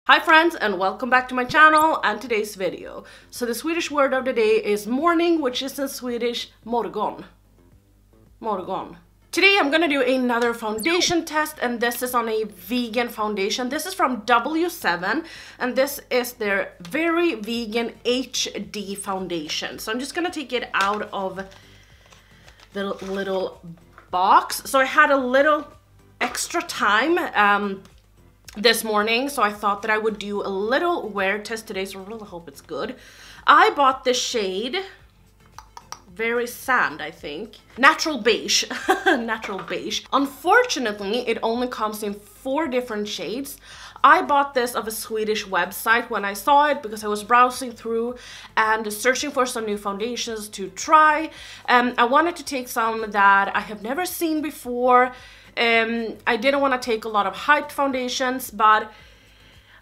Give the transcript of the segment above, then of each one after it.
Hi friends, and welcome back to my channel and today's video. So the Swedish word of the day is morning, which is in Swedish morgon. Morgon. Today I'm gonna do another foundation test, and this is on a vegan foundation. This is from W7 and this is their very vegan HD foundation. So I'm just gonna take it out of the little box. So I had a little extra time this morning, so I thought that I would do a little wear test today, so I really hope it's good. I bought the shade Very Sand, I think. Natural Beige. Natural Beige. Unfortunately, it only comes in 4 different shades. I bought this of a Swedish website when I saw it because I was browsing through and searching for some new foundations to try. I wanted to take some that I have never seen before. I didn't want to take a lot of hyped foundations, but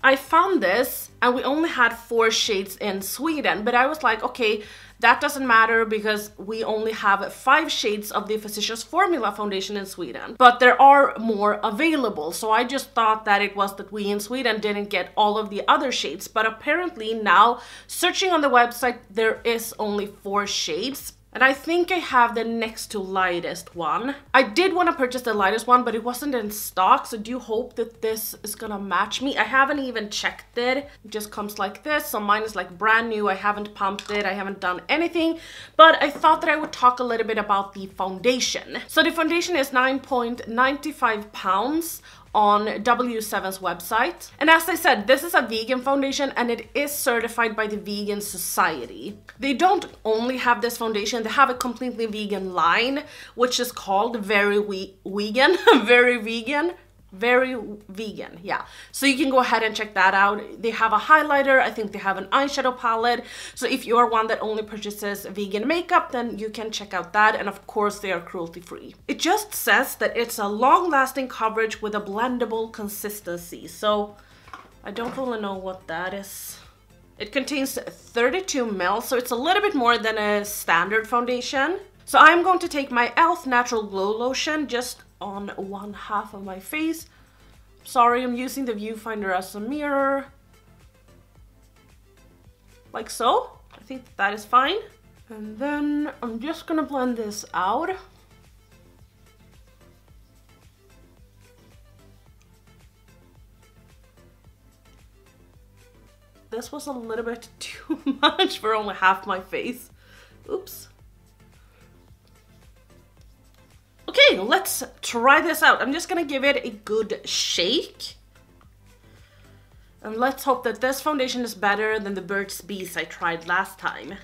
I found this and we only had 4 shades in Sweden, but I was like, okay, that doesn't matter because we only have 5 shades of the Physicians Formula foundation in Sweden, but there are more available. So I just thought that it was that we in Sweden didn't get all of the other shades, but apparently now searching on the website there is only 4 shades. And I think I have the next to lightest one. I did want to purchase the lightest one, but it wasn't in stock, so do hope that this is gonna match me. I haven't even checked it. It just comes like this, so mine is like brand new. I haven't pumped it, I haven't done anything, but I thought that I would talk a little bit about the foundation. So the foundation is 9.95 pounds on W7's website. And as I said, this is a vegan foundation and it is certified by the Vegan Society. They don't only have this foundation, they have a completely vegan line, which is called Very Vegan. Very vegan, yeah. So you can go ahead and check that out. They have a highlighter, I think they have an eyeshadow palette. So if you are one that only purchases vegan makeup, then you can check out that. And of course they are cruelty free. It just says that it's a long-lasting coverage with a blendable consistency. So I don't really know what that is. It contains 32 ml, so it's a little bit more than a standard foundation. So I'm going to take my e.l.f. Natural Glow Lotion just on one half of my face. Sorry, I'm using the viewfinder as a mirror. Like so. I think that is fine. And then I'm just gonna blend this out. This was a little bit too much for only half my face. Oops. Okay, let's try this out. I'm just gonna give it a good shake. And let's hope that this foundation is better than the Burt's Bees I tried last time.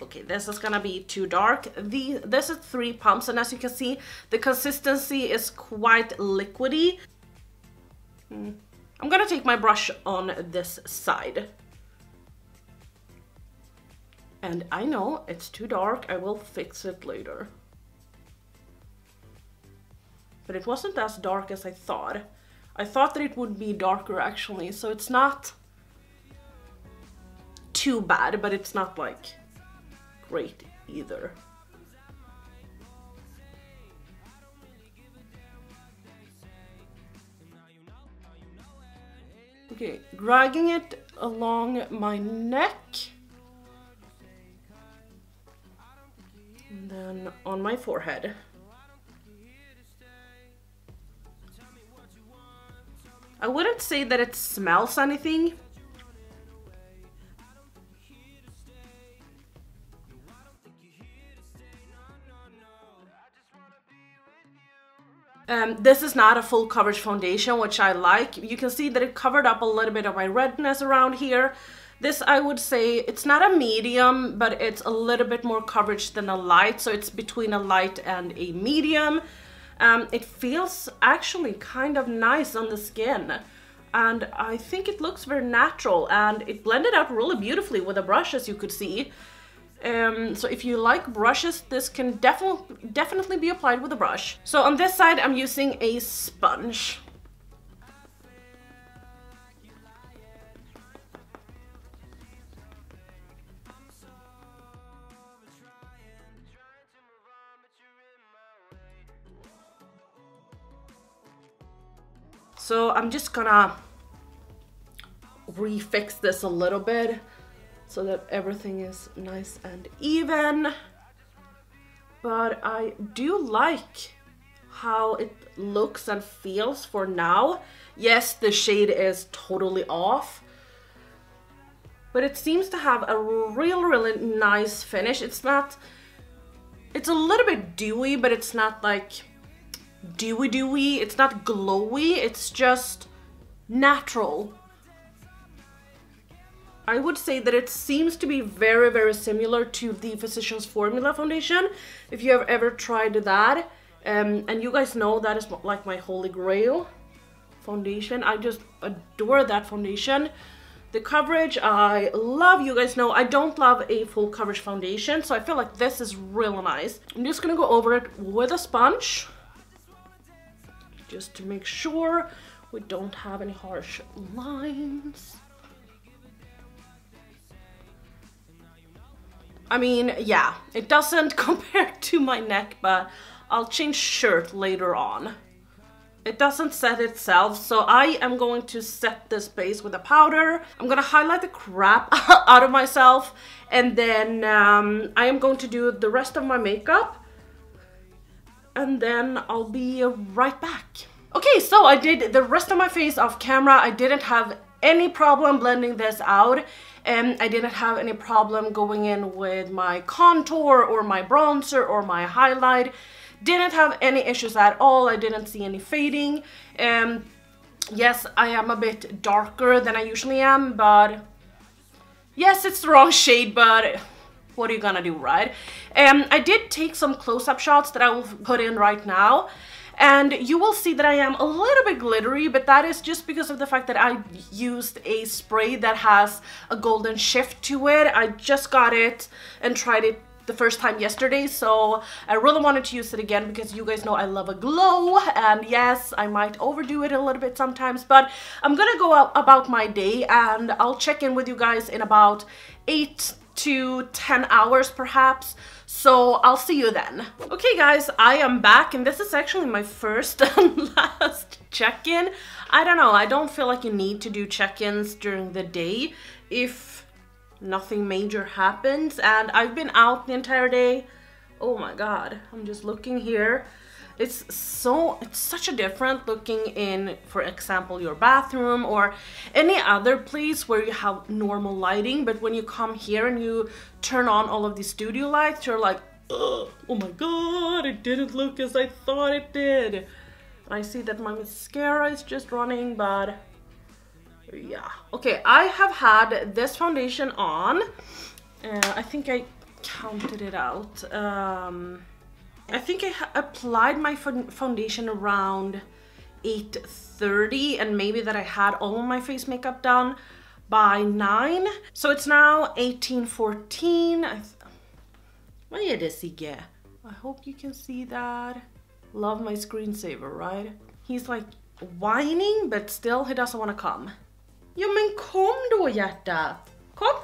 Okay, this is gonna be too dark. This is 3 pumps, and as you can see, the consistency is quite liquidy. I'm gonna take my brush on this side. And I know it's too dark, I will fix it later. But it wasn't as dark as I thought. I thought that it would be darker actually, so it's not too bad, but it's not like great either. Okay, dragging it along my neck. And then on my forehead. I wouldn't say that it smells anything. This is not a full coverage foundation, which I like. You can see that it covered up a little bit of my redness around here. This, I would say, it's not a medium, but it's a little bit more coverage than a light, so it's between a light and a medium. It feels actually kind of nice on the skin, and I think it looks very natural, and it blended out really beautifully with a brush, as you could see. So if you like brushes, this can definitely be applied with a brush. So on this side I'm using a sponge. So I'm just gonna refix this a little bit so that everything is nice and even. But I do like how it looks and feels for now. Yes, the shade is totally off, but it seems to have a really nice finish. It's a little bit dewy, but it's not like dewy. It's not glowy, it's just natural. I would say that it seems to be very similar to the Physicians Formula foundation, if you have ever tried that. And you guys know that is like my holy grail foundation. I just adore that foundation. The coverage I love. You guys know I don't love a full coverage foundation, so I feel like this is real nice. I'm just gonna go over it with a sponge just to make sure we don't have any harsh lines. I mean, yeah, it doesn't compare to my neck, but I'll change shirt later on. It doesn't set itself, so I am going to set this base with a powder. I'm gonna highlight the crap out of myself, and then I am going to do the rest of my makeup, and then I'll be right back. Okay, so I did the rest of my face off camera. I didn't have any problem blending this out, and I didn't have any problem going in with my contour or my bronzer or my highlight. Didn't have any issues at all. I didn't see any fading. Yes, I am a bit darker than I usually am, but yes, it's the wrong shade, but what are you gonna do, right? I did take some close-up shots that I will put in right now, and you will see that I am a little bit glittery, but that is just because of the fact that I used a spray that has a golden shift to it. I just got it and tried it the first time yesterday, so I really wanted to use it again because you guys know I love a glow, and yes, I might overdo it a little bit sometimes, but I'm gonna go out about my day and I'll check in with you guys in about 8 to 10 hours perhaps, so I'll see you then. Okay guys, I am back, and this is actually my first and last check-in. I don't know, I don't feel like you need to do check-ins during the day if nothing major happens, and I've been out the entire day. Oh my god, I'm just looking here. It's such a different looking in, for example, your bathroom or any other place where you have normal lighting, but when you come here and you turn on all of these studio lights, you're like, oh my god, it didn't look as I thought it did. I see that my mascara is just running, but yeah. Okay, I have had this foundation on. I think I counted it out. I think I applied my foundation around 8:30, and maybe that I had all of my face makeup done by 9. So it's now 18:14. Vad är det, Sigge? I hope you can see that. Love my screensaver, right? He's like whining, but still he doesn't want to come. Ja men kom då, hjärta! Kom!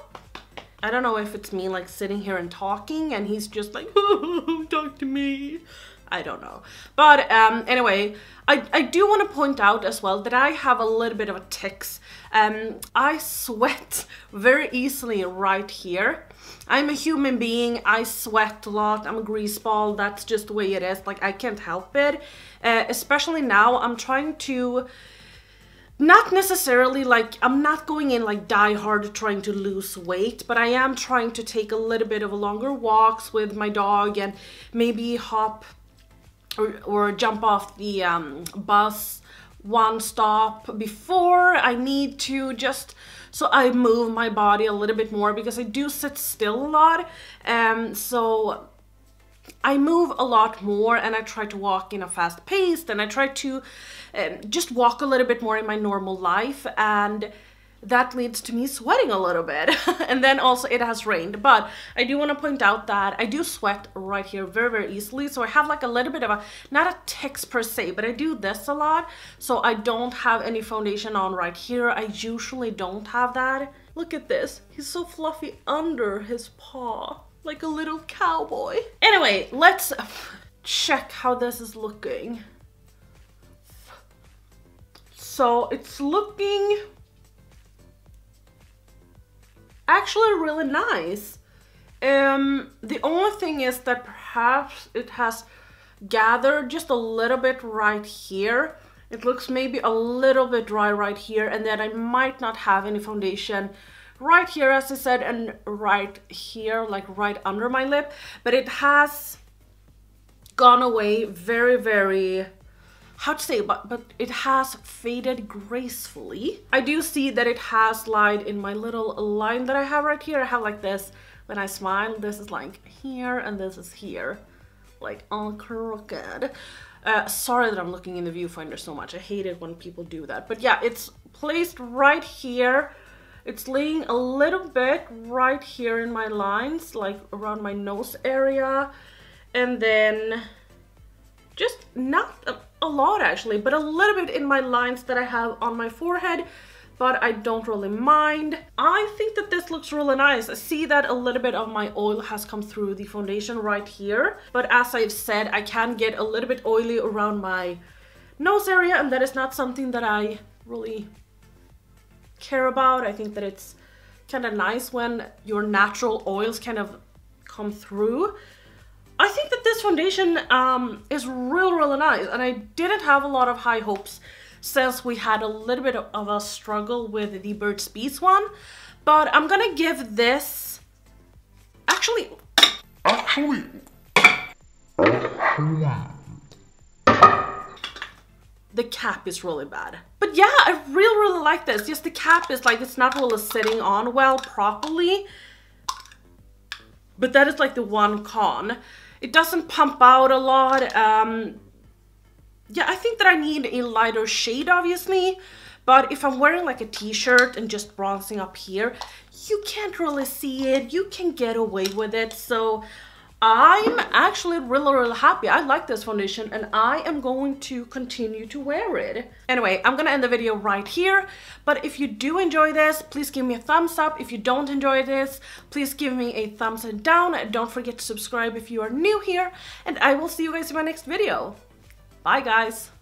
I don't know if it's me like sitting here and talking and he's just like, oh, talk to me. I don't know. But anyway, I do want to point out as well that I have a little bit of a tics. I sweat very easily right here. I'm a human being, I sweat a lot, I'm a grease ball, that's just the way it is, like I can't help it. Especially now, I'm trying to, not necessarily like, I'm not going in like die hard trying to lose weight, but I am trying to take a little bit of a longer walks with my dog and maybe hop or jump off the bus one stop before I need to, just so I move my body a little bit more, because I do sit still a lot, so I move a lot more and I try to walk in a fast pace, and I try to just walk a little bit more in my normal life, and that leads to me sweating a little bit. And then also it has rained, but I do want to point out that I do sweat right here very, very easily. So I have like a little bit of a, not a tics per se, but I do this a lot. So I don't have any foundation on right here. I usually don't have that. Look at this. He's so fluffy under his paw, like a little cowboy. Anyway, let's check how this is looking. So it's looking actually really nice. The only thing is that perhaps it has gathered just a little bit right here. It looks maybe a little bit dry right here, and then I might not have any foundation right here, as I said, and right here, like right under my lip, but it has gone away very, very, how to say, but it has faded gracefully. I do see that it has lied in my little line that I have right here. I have like this when I smile, this is like here and this is here, like all crooked. Sorry that I'm looking in the viewfinder so much. I hate it when people do that. But yeah, it's placed right here. It's laying a little bit right here in my lines, like around my nose area. And then just not a lot actually, but a little bit in my lines that I have on my forehead. But I don't really mind. I think that this looks really nice. I see that a little bit of my oil has come through the foundation right here. But as I've said, I can get a little bit oily around my nose area, and that is not something that I really care about. I think that it's kind of nice when your natural oils kind of come through. I think that this foundation is really nice, and I didn't have a lot of high hopes since we had a little bit of a struggle with the Burt's Bees one, but I'm gonna give this, actually, the cap is really bad. But yeah, I really like this. Just the cap is like, it's not really sitting on well properly, but that is like the one con. It doesn't pump out a lot. Yeah, I think that I need a lighter shade, obviously, but if I'm wearing like a t-shirt and just bronzing up here, you can't really see it. You can get away with it. So I'm actually really happy. I like this foundation, and I am going to continue to wear it. Anyway, I'm gonna end the video right here, but if you do enjoy this, please give me a thumbs up. If you don't enjoy this, please give me a thumbs down. Don't forget to subscribe if you are new here, and I will see you guys in my next video. Bye guys!